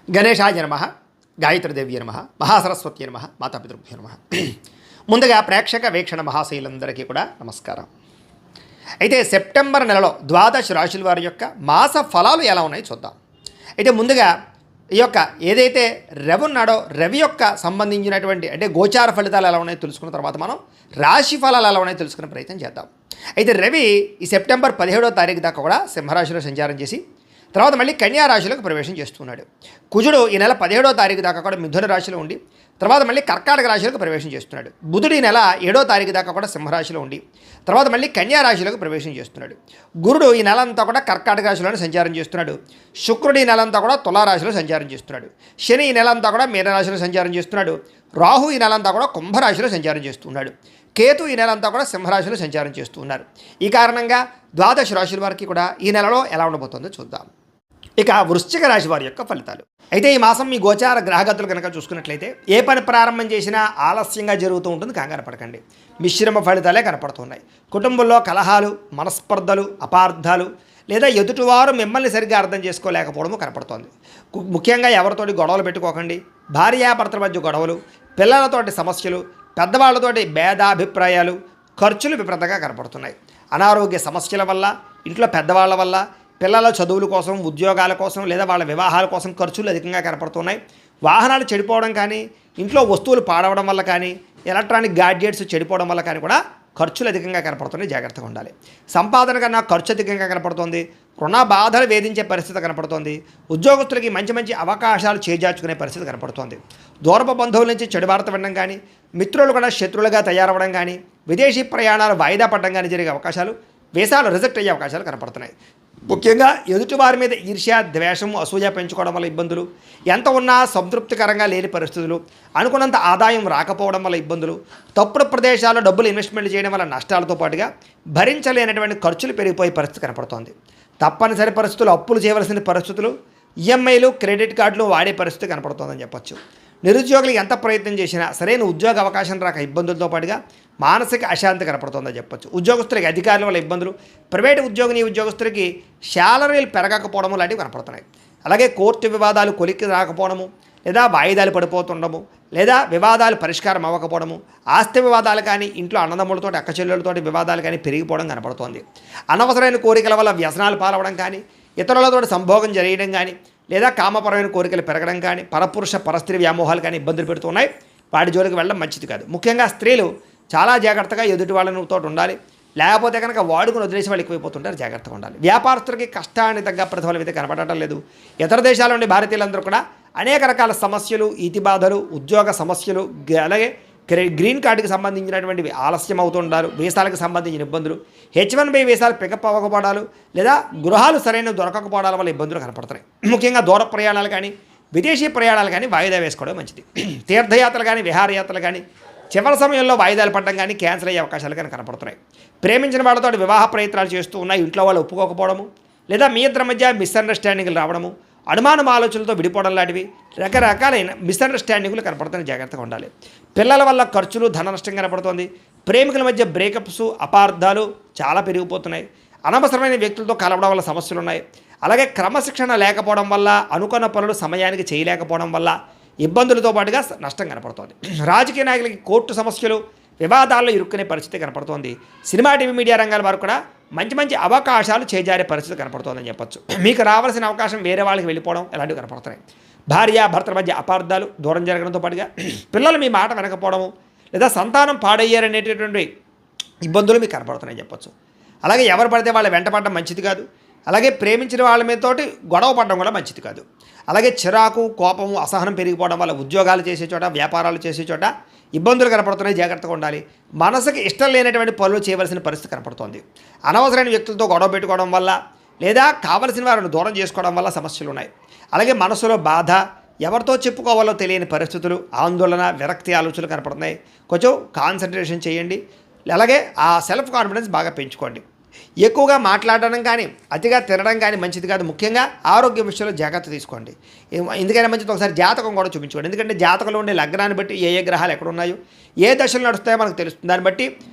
గణేశాయ నమ, గాయత్రీదేవి నమ, మహాసరస్వతి నమ, మాతాపితృభ్యో నమ. ముందుగా ప్రేక్షక వీక్షణ మహాశైలందరికీ కూడా నమస్కారం. అయితే సెప్టెంబర్ నెలలో ద్వాదశ రాశుల వారి యొక్క మాస ఫలాలు ఎలా ఉన్నాయో చూద్దాం. అయితే ముందుగా ఈ యొక్క ఏదైతే రవి ఉన్నాడో రవి యొక్క సంబంధించినటువంటి అంటే గోచార ఫలితాలు ఎలా ఉన్నాయో తెలుసుకున్న తర్వాత మనం రాశి ఫలాలు ఎలా ఉన్నాయో తెలుసుకునే ప్రయత్నం చేద్దాం. అయితే రవి ఈ సెప్టెంబర్ 17వ తారీఖు దాకా కూడా సింహరాశిలో సంచారం చేసి తర్వాత మళ్ళీ కన్యా రాశిలోకి ప్రవేశం చేస్తున్నాడు. కుజుడు ఈ నెల 17వ తారీఖు దాకా కూడా మిథున రాశిలో ఉండి తర్వాత మళ్ళీ కర్కాటక రాశిలోకి ప్రవేశం చేస్తున్నాడు. బుధుడు ఈ నెల 7వ తారీఖు దాకా కూడా సింహరాశిలో ఉండి తర్వాత మళ్ళీ కన్యా రాశిలోకి ప్రవేశం చేస్తున్నాడు. గురుడు ఈ నెల అంతా కూడా కర్కాటక రాశిలోనే సంచారం చేస్తున్నాడు. శుక్రుడు ఈ నెల అంతా కూడా తులారాశిలో సంచారం చేస్తున్నాడు. శని ఈ నెల అంతా కూడా మీనరాశిలో సంచారం చేస్తున్నాడు. రాహు ఈ నెల అంతా కూడా కుంభరాశిలో సంచారం చేస్తున్నాడు. కేతు ఈ నెల అంతా కూడా సింహరాశిలో సంచారం చేస్తున్నారు. ఈ కారణంగా ద్వాదశ రాశుల వారికి కూడా ఈ నెలలో ఎలా ఉండబోతుందో చూద్దాం. ఇక వృశ్చిక రాశి వారి యొక్క ఫలితాలు. అయితే ఈ మాసం మీ గోచార గ్రహగతులు కనుక చూసుకున్నట్లయితే ఏ పని ప్రారంభం చేసినా ఆలస్యంగా జరుగుతూ ఉంటుంది, కంగారు పడకండి. మిశ్రమ ఫలితాలే కనపడుతున్నాయి. కుటుంబంలో కలహాలు, మనస్పర్ధలు, అపార్థాలు లేదా ఎదుటివారు మిమ్మల్ని సరిగ్గా అర్థం చేసుకోలేకపోవడము కనపడుతోంది. ముఖ్యంగా ఎవరితోటి గొడవలు పెట్టుకోకండి. భార్యాభర్తల మధ్య గొడవలు, పిల్లలతోటి సమస్యలు, పెద్దవాళ్లతోటి భేదాభిప్రాయాలు, ఖర్చులు విపరీతంగా కనపడుతున్నాయి. అనారోగ్య సమస్యల వల్ల, ఇంట్లో పెద్దవాళ్ల వల్ల, పిల్లల చదువుల కోసం, ఉద్యోగాల కోసం లేదా వాళ్ళ వివాహాల కోసం ఖర్చులు అధికంగా కనపడుతున్నాయి. వాహనాలు చెడిపోవడం కానీ, ఇంట్లో వస్తువులు పాడవడం వల్ల కానీ, ఎలక్ట్రానిక్ గాడ్జెట్స్ చెడిపోవడం వల్ల కానీ కూడా ఖర్చులు అధికంగా కనపడుతున్నాయి, జాగ్రత్తగా ఉండాలి. సంపాదన కన్నా ఖర్చు అధికంగా కనపడుతుంది. రుణ బాధలు వేధించే పరిస్థితి కనపడుతోంది. ఉద్యోగస్తులకి మంచి మంచి అవకాశాలు చేజార్చుకునే పరిస్థితి కనపడుతోంది. దూరపు బంధువుల నుంచి చెడు వార్త వినడం కానీ, మిత్రులు కూడా శత్రువులుగా తయారవడం కానీ, విదేశీ ప్రయాణాలు వాయిదా పడడం కానీ జరిగే అవకాశాలు, వీసాలు రిజెక్ట్ అయ్యే అవకాశాలు కనపడుతున్నాయి. ముఖ్యంగా ఎదుటివారి మీద ఈర్ష్య, ద్వేషము, అసూయ పెంచుకోవడం వల్ల ఇబ్బందులు, ఎంత ఉన్నా సంతృప్తికరంగా లేని పరిస్థితులు, అనుకున్నంత ఆదాయం రాకపోవడం వల్ల ఇబ్బందులు, తప్పుడు ప్రదేశాల్లో డబ్బులు ఇన్వెస్ట్మెంట్ చేయడం వల్ల నష్టాలతో పాటుగా భరించలేనటువంటి ఖర్చులు పెరిగిపోయే పరిస్థితి కనపడుతోంది. తప్పనిసరి పరిస్థితులు అప్పులు చేయవలసిన పరిస్థితులు, ఈఎంఐలు, క్రెడిట్ కార్డులు వాడే పరిస్థితి కనపడుతోందని చెప్పొచ్చు. నిరుద్యోగులు ఎంత ప్రయత్నం చేసినా సరైన ఉద్యోగ అవకాశం రాక ఇబ్బందులతో పాటుగా మానసిక అశాంతి కనపడుతుందని చెప్పొచ్చు. ఉద్యోగస్తులకి అధికారుల వల్ల ఇబ్బందులు, ప్రైవేటు ఉద్యోగులకి శాలరీలు పెరగకపోవడము లాంటివి కనపడుతున్నాయి. అలాగే కోర్టు వివాదాలు కొలిక్కి రాకపోవడము లేదా వాయిదాలు పడిపోతుండము లేదా వివాదాలు పరిష్కారం అవ్వకపోవడము, ఆస్తి వివాదాలు కానీ, ఇంట్లో అన్నదమ్ములతో అక్కచెల్లెలతోటి వివాదాలు కానీ పెరిగిపోవడం కనపడుతోంది. అనవసరమైన కోరికల వల్ల వ్యసనాలు పాలవడం కానీ, ఇతరులతో సంభోగం చేయడం కానీ లేదా కామపరమైన కోరికలు పెరగడం కానీ, పరపురుష పరస్త్రీ వ్యామోహాలు కానీ ఇబ్బందులు పెడుతున్నాయి. వాటి జోలికి వెళ్ళడం మంచిది కాదు. ముఖ్యంగా స్త్రీలు చాలా జాగ్రత్తగా ఎదుటి వాళ్ళతో ఉండాలి. లేకపోతే కనుక వాడుకుని వదిలేసి వాళ్ళు ఎక్కువైపోతుంటారు, జాగ్రత్తగా ఉండాలి. వ్యాపారస్తులకి కష్టానికి తగ్గ ప్రతిఫలం అయితే కనపడటం లేదు. ఇతర దేశాల నుండి భారతీయులందరూ కూడా అనేక రకాల సమస్యలు, ఈతి బాధలు, ఉద్యోగ సమస్యలు, అలాగే గ్రీన్ కార్డుకి సంబంధించినటువంటివి ఆలస్యం అవుతుంటారు, వీసాలకు సంబంధించిన ఇబ్బందులు, H1B వీసాలు పికప్ అవ్వకపోవడాలు లేదా గృహాలు సరైన దొరకకపోవడాల వల్ల ఇబ్బందులు కనపడుతున్నాయి. ముఖ్యంగా దూర ప్రయాణాలు కానీ, విదేశీ ప్రయాణాలు కానీ వాయిదా వేసుకోవడం మంచిది. తీర్థయాత్రలు కానీ, విహారయాత్రలు కానీ చివరి సమయంలో వాయిదాలు పడడం కానీ, క్యాన్సిల్ అయ్యే అవకాశాలు కానీ కనపడుతున్నాయి. ప్రేమించిన వాళ్ళతో వివాహ ప్రయత్నాలు చేస్తూ ఉన్నాయి, ఇంట్లో వాళ్ళు ఒప్పుకోకపోవడము లేదా మీ ఇద్దరి మధ్య మిస్అండర్స్టాండింగ్లు రావడము, అనుమానం ఆలోచనలతో విడిపోవడం లాంటివి రకరకాలైన మిస్అండర్స్టాండింగ్లు కనపడుతున్న, జాగ్రత్తగా ఉండాలి. పిల్లల వల్ల ఖర్చులు, ధన నష్టం కనపడుతోంది. ప్రేమికుల మధ్య బ్రేకప్స్, అపార్థాలు చాలా పెరిగిపోతున్నాయి. అనవసరమైన వ్యక్తులతో కలవడం వల్ల సమస్యలు ఉన్నాయి. అలాగే క్రమశిక్షణ లేకపోవడం వల్ల, అనుకున్న పనులు సమయానికి చేయలేకపోవడం వల్ల ఇబ్బందులతో పాటుగా నష్టం కనపడుతోంది. రాజకీయ నాయకులకి కోర్టు సమస్యలు, వివాదాల్లో ఇరుక్కునే పరిస్థితి కనపడుతోంది. సినిమా, టీవీ, మీడియా రంగాల వారు కూడా మంచి మంచి అవకాశాలు చేజారే పరిస్థితి కనపడుతోందని చెప్పొచ్చు. మీకు రావాల్సిన అవకాశం వేరే వాళ్ళకి వెళ్ళిపోవడం ఇలాంటివి కనపడుతున్నాయి. భార్యాభర్తల మధ్య అపార్థాలు, దూరం జరగడంతో పాటుగా పిల్లలు మీ మాట వినకపోవడము లేదా సంతానం పాడయ్యారనేటటువంటి ఇబ్బందులు మీకు కనపడుతున్నాయని చెప్పొచ్చు. అలాగే ఎవరు పడితే వాళ్ళ వెంట పడడం మంచిది కాదు. అలాగే ప్రేమించిన వాళ్ళ మీదతోటి గొడవ పడడం కూడా మంచిది కాదు. అలాగే చిరాకు, కోపము, అసహనం పెరిగిపోవడం వల్ల ఉద్యోగాలు చేసే చోట, వ్యాపారాలు చేసే చోట ఇబ్బందులు కనపడుతున్నాయి, జాగ్రత్తగా ఉండాలి. మనసుకి ఇష్టం లేనటువంటి పనులు చేయవలసిన పరిస్థితి కనపడుతోంది. అనవసరమైన వ్యక్తులతో గొడవ పెట్టుకోవడం వల్ల లేదా కావలసిన వారిని దూరం చేసుకోవడం వల్ల సమస్యలు ఉన్నాయి. అలాగే మనసులో బాధ, ఎవరితో చెప్పుకోవాలో తెలియని పరిస్థితులు, ఆందోళన, విరక్తి ఆలోచనలు కనపడుతున్నాయి. కొంచెం కాన్సన్ట్రేషన్ చేయండి. అలాగే ఆ సెల్ఫ్ కాన్ఫిడెన్స్ బాగా పెంచుకోండి. ఎక్కువగా మాట్లాడడం కానీ, అతిగా తినడం కానీ మంచిది కాదు. ముఖ్యంగా ఆరోగ్య విషయంలో జాగ్రత్త తీసుకోండి. ఎందుకైనా మంచిది ఒకసారి జాతకం కూడా చూపించుకోండి. ఎందుకంటే జాతకంలో ఉండే లగ్నాన్ని బట్టి ఏ గ్రహాలు ఎక్కడ ఉన్నాయో, ఏ దశలు నడుస్తాయో మనకు తెలుస్తుంది. దాన్ని బట్టి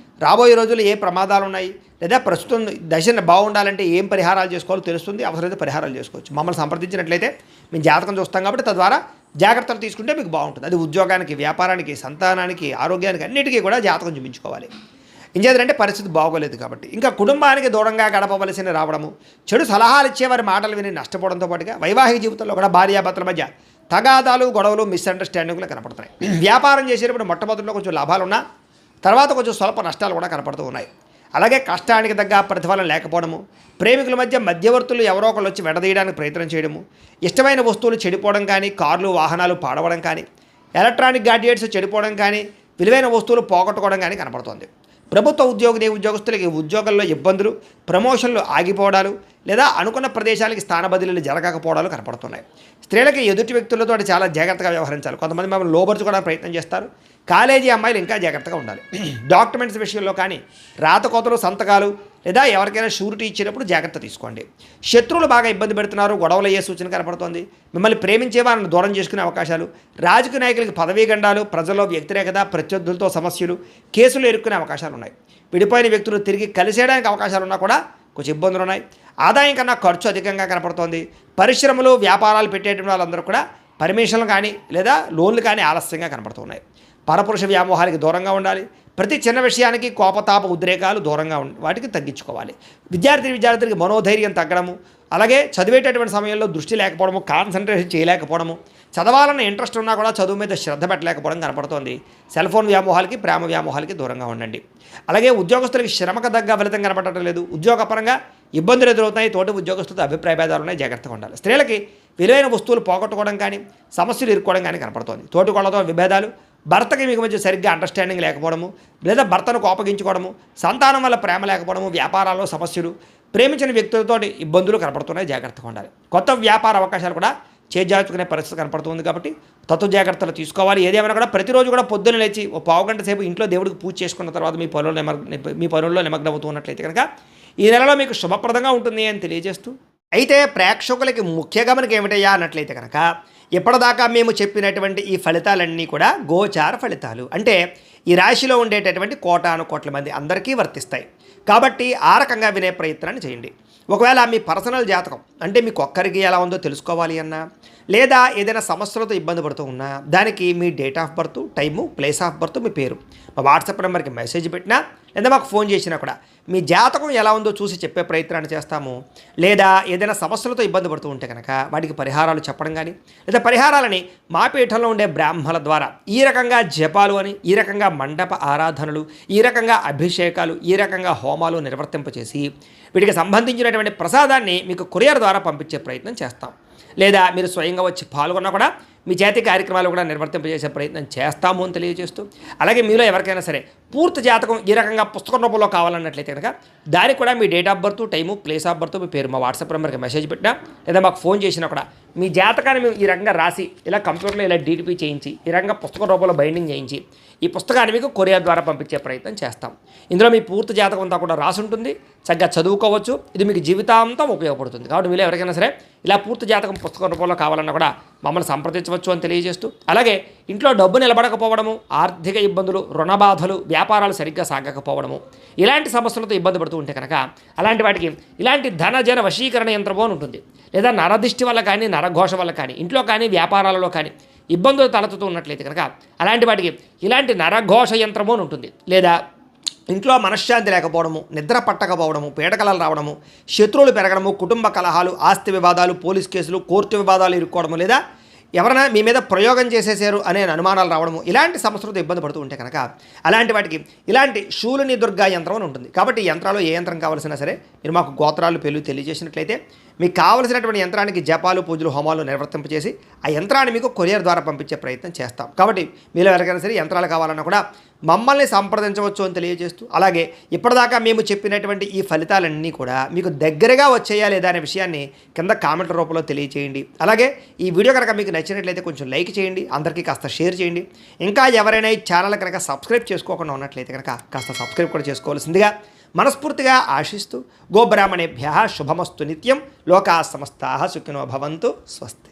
రాబోయే రోజుల్లో ఏ ప్రమాదాలు ఉన్నాయి, లేదా ప్రస్తుతం దశ బాగుండాలంటే ఏం పరిహారాలు చేసుకోవాలో తెలుస్తుంది, అవసరమైతే పరిహారాలు చేసుకోవచ్చు. మమ్మల్ని సంప్రదించినట్లయితే మేము జాతకం చూస్తాం కాబట్టి తద్వారా జాగ్రత్తలు తీసుకుంటే మీకు బాగుంటుంది. అది ఉద్యోగానికి, వ్యాపారానికి, సంతానానికి, ఆరోగ్యానికి అన్నిటికీ కూడా జాతకం చూపించుకోవాలి. ఇంకేంటంటే పరిస్థితి బాగోలేదు కాబట్టి. ఇంకా కుటుంబానికి దూరంగా గడపవలసిన రావడము, చెడు సలహాలు ఇచ్చేవారి మాటలు విని నష్టపోవడంతో పాటుగా వైవాహిక జీవితంలో కూడా భార్యాభర్తల మధ్య తగాదాలు, గొడవలు, మిస్అండర్స్టాండింగ్లు కనపడుతున్నాయి. వ్యాపారం చేసేటప్పుడు మొట్టమొదటిలో కొంచెం లాభాలు ఉన్నా తర్వాత కొంచెం స్వల్ప నష్టాలు కూడా కనపడుతూ ఉన్నాయి. అలాగే కష్టానికి తగ్గ ప్రతిఫలం లేకపోవడము, ప్రేమికుల మధ్య మధ్యవర్తులు ఎవరో ఒకళ్ళు వచ్చి విడదీయడానికి ప్రయత్నం చేయడము, ఇష్టమైన వస్తువులు చెడిపోవడం కానీ, కార్లు వాహనాలు పాడవడం కానీ, ఎలక్ట్రానిక్ గాడ్జెట్స్ చెడిపోవడం కానీ, విలువైన వస్తువులు పోగొట్టుకోవడం కానీ కనపడుతోంది. ప్రభుత్వ ఉద్యోగులకి ఉద్యోగాల్లో ఇబ్బందులు, ప్రమోషన్లు ఆగిపోవడాలు లేదా అనుకున్న ప్రదేశాలకి స్థాన బదిలీలు జరగకపోవడాలు కనపడుతున్నాయి. స్త్రీలకి ఎదుటి వ్యక్తులతో చాలా జాగ్రత్తగా వ్యవహరించాలి. కొంతమంది మమ్మల్ని లోబరుచుకోవడానికి ప్రయత్నం చేస్తారు. కాలేజీ అమ్మాయిలు ఇంకా జాగ్రత్తగా ఉండాలి. డాక్యుమెంట్స్ విషయంలో కానీ, రాతకోతలు, సంతకాలు లేదా ఎవరికైనా షూరిటీ ఇచ్చినప్పుడు జాగ్రత్త తీసుకోండి. శత్రువులు బాగా ఇబ్బంది పెడుతున్నారు, గొడవలు అయ్యే సూచన కనపడుతోంది. మిమ్మల్ని ప్రేమించే వారిని దూరం చేసుకునే అవకాశాలు, రాజకీయ నాయకులకి పదవీ గండాలు, ప్రజల్లో వ్యతిరేకత, ప్రత్యర్థులతో సమస్యలు, కేసులు ఎదుర్కొనే అవకాశాలు ఉన్నాయి. విడిపోయిన వ్యక్తులు తిరిగి కలిసేయడానికి అవకాశాలు ఉన్నా కూడా కొంచెం ఇబ్బందులు ఉన్నాయి. ఆదాయం కన్నా ఖర్చు అధికంగా కనపడుతోంది. పరిశ్రమలు, వ్యాపారాలు పెట్టేటువంటి వాళ్ళందరూ కూడా పర్మిషన్లు కానీ లేదా లోన్లు కానీ ఆలస్యంగా కనపడుతున్నాయి. పరపురుష వ్యామోహాలకి దూరంగా ఉండాలి. ప్రతి చిన్న విషయానికి కోపతాప ఉద్రేకాలు దూరంగా వాటికి తగ్గించుకోవాలి. విద్యార్థులకి మనోధైర్యం తగ్గడము, అలాగే చదివేటటువంటి సమయంలో దృష్టి లేకపోవడము, కాన్సన్ట్రేషన్ చేయలేకపోవడము, చదవాలన్న ఇంట్రెస్ట్ ఉన్నా కూడా చదువు మీద శ్రద్ధ పెట్టలేకపోవడం కనపడుతోంది. సెల్ ఫోన్ వ్యామోహాలకి, ప్రేమ వ్యామోహాలకి దూరంగా ఉండండి. అలాగే ఉద్యోగస్తులకి శ్రమకు తగ్గ ఫలితం కనపడటం లేదు. ఉద్యోగపరంగా ఇబ్బందులు ఎదురవుతాయి. తోటి ఉద్యోగస్తులతో అభిప్రాయ భేదాలు ఉన్నాయి, జాగ్రత్తగా ఉండాలి. స్త్రీలకి విలువైన వస్తువులు పోగొట్టుకోవడం కానీ, సమస్యలు ఇరుక్కోవడం కానీ కనపడుతోంది. తోటి వాళ్ళతో విభేదాలు, భర్తకి మీకు మధ్య సరిగ్గా అండర్స్టాండింగ్ లేకపోవడము లేదా భర్తను కోపగించుకోవడము, సంతానం వల్ల ప్రేమ లేకపోవడము, వ్యాపారాల్లో సమస్యలు, ప్రేమించిన వ్యక్తులతో ఇబ్బందులు కనపడుతున్నాయి, జాగ్రత్తగా ఉండాలి. కొత్త వ్యాపార అవకాశాలు కూడా చేజార్చుకునే పరిస్థితి కనపడుతుంది కాబట్టి తత్వ జాగ్రత్తలు తీసుకోవాలి. ఏదేమైనా కూడా ప్రతిరోజు కూడా పొద్దున్న లేచి ఓ పావుగంట సేపు ఇంట్లో దేవుడికి పూజ చేసుకున్న తర్వాత మీ పనుల్లో నిమగ్నమవుతూ ఉన్నట్లయితే కనుక ఈ నెలలో మీకు శుభప్రదంగా ఉంటుంది అని తెలియజేస్తూ, అయితే ప్రేక్షకులకి ముఖ్య గమనిక ఏమిటయ్యా అన్నట్లయితే కనుక ఇప్పటిదాకా మేము చెప్పినటువంటి ఈ ఫలితాలన్నీ కూడా గోచార ఫలితాలు, అంటే ఈ రాశిలో ఉండేటటువంటి కోటాను కోట్ల మంది అందరికీ వర్తిస్తాయి. కాబట్టి ఆ రకంగా వినే ప్రయత్నాన్ని చేయండి. ఒకవేళ మీ పర్సనల్ జాతకం అంటే మీకు ఒక్కరికి ఎలా ఉందో తెలుసుకోవాలి అన్నా, లేదా ఏదైనా సమస్యలతో ఇబ్బంది పడుతూ ఉన్నా, దానికి మీ date of birth, time, place of birth, మీ పేరు మా వాట్సాప్ నెంబర్కి మెసేజ్ పెట్టినా లేదా మాకు ఫోన్ చేసినా కూడా మీ జాతకం ఎలా ఉందో చూసి చెప్పే ప్రయత్నాన్ని చేస్తాము. లేదా ఏదైనా సమస్యలతో ఇబ్బంది పడుతూ ఉంటే కనుక వాటికి పరిహారాలు చెప్పడం కానీ, లేదా పరిహారాలని మా పీఠంలో ఉండే బ్రాహ్మణుల ద్వారా ఈ రకంగా జపాలు అని, ఈ రకంగా మండప ఆరాధనలు, ఈ రకంగా అభిషేకాలు, ఈ రకంగా హోమాలు నిర్వర్తింపచేసి వీటికి సంబంధించినటువంటి ప్రసాదాన్ని మీకు కొరియర్ ద్వారా పంపించే ప్రయత్నం చేస్తాం. లేదా మీరు స్వయంగా వచ్చి పాల్గొన్నా కూడా మీ చేతి కార్యక్రమాలు కూడా నిర్వర్తింపజేసే ప్రయత్నం చేస్తాము అని తెలియజేస్తూ, అలాగే మీలో ఎవరికైనా సరే పూర్తి జాతకం ఈ రకంగా పుస్తకం రూపంలో కావాలన్నట్లయితే కనుక దానికి కూడా మీ date of birth, time, place of birth, మీ పేరు మా వాట్సాప్ నెంబర్కి మెసేజ్ పెట్టినా లేదా మాకు ఫోన్ చేసినా కూడా మీ జాతకాన్ని మేము ఈ రకంగా రాసి ఇలా కంప్యూటర్లో ఇలా డీటీపీ చేయించి ఈ రకంగా పుస్తకం రూపంలో బైండింగ్ చేయించి ఈ పుస్తకాన్ని మీకు కొరియర్ ద్వారా పంపించే ప్రయత్నం చేస్తాం. ఇందులో మీ పూర్తి జాతకం అంతా కూడా రాసి ఉంటుంది, చక్కగా చదువుకోవచ్చు. ఇది మీకు జీవితాంతం ఉపయోగపడుతుంది. కాబట్టి మీరు ఎవరికైనా సరే ఇలా పూర్తి జాతకం పుస్తకం రూపంలో కావాలన్నా కూడా మమ్మల్ని సంప్రదించవచ్చు అని తెలియజేస్తూ, అలాగే ఇంట్లో డబ్బు నిలబడకపోవడము, ఆర్థిక ఇబ్బందులు, రుణ బాధలు, వ్యాపారాలు సరిగ్గా సాగకపోవడము, ఇలాంటి సమస్యలతో ఇబ్బంది పడుతూ ఉంటే కనుక అలాంటి వాటికి ఇలాంటి ధనజన వశీకరణ యంత్రము అని ఉంటుంది. లేదా నరదిష్టి వల్ల కానీ, నరఘోష వల్ల కానీ, ఇంట్లో కానీ, వ్యాపారాలలో కానీ ఇబ్బందులు తలెత్తుతూ ఉన్నట్లయితే కనుక అలాంటి వాటికి ఇలాంటి నరఘోష యంత్రము అని ఉంటుంది. లేదా ఇంట్లో మనశ్శాంతి లేకపోవడము, నిద్ర పట్టకపోవడము, పీడకలలు రావడము, శత్రువులు పెరగడము, కుటుంబ కలహాలు, ఆస్తి వివాదాలు, పోలీస్ కేసులు, కోర్టు వివాదాలు ఇరుక్కోవడము, లేదా ఎవరైనా మీ మీద ప్రయోగం చేసేసారు అనే అనుమానాలు రావడము, ఇలాంటి సమస్యలతో ఇబ్బంది పడుతూ ఉంటే కనుక అలాంటి వాటికి ఇలాంటి శూలిని దుర్గా యంత్రం అని ఉంటుంది. కాబట్టి ఈ యంత్రాలు ఏ యంత్రం కావాల్సినా సరే మీరు మాకు గోత్రాలు, పేర్లు తెలియజేసినట్లయితే మీకు కావలసినటువంటి యంత్రానికి జపాలు, పూజలు, హోమాలు నిర్వర్తింపచేసి ఆ యంత్రాన్ని మీకు కొరియర్ ద్వారా పంపించే ప్రయత్నం చేస్తాం. కాబట్టి మీలో ఎవరికైనా సరే యంత్రాలు కావాలన్నా కూడా మమ్మల్ని సంప్రదించవచ్చు అని తెలియజేస్తూ, అలాగే ఇప్పటిదాకా మేము చెప్పినటువంటి ఈ ఫలితాలన్నీ కూడా మీకు దగ్గరగా వచ్చేయా లేదా అనే విషయాన్ని కింద కామెంట్ల రూపంలో తెలియజేయండి. అలాగే ఈ వీడియో కనుక మీకు నచ్చినట్లయితే కొంచెం లైక్ చేయండి, అందరికీ కాస్త షేర్ చేయండి. ఇంకా ఎవరైనా ఈ ఛానల్ కనుక సబ్స్క్రైబ్ చేసుకోకుండా ఉన్నట్లయితే కనుక కాస్త సబ్స్క్రైబ్ కూడా చేసుకోవాల్సిందిగా మనస్ఫూర్తిగా ఆశిస్తూ, గోబ్రాహ్మణేభ్యః శుభమస్తు నిత్యం, లోకాః సమస్తాః సుఖినో భవంతు, స్వస్తి.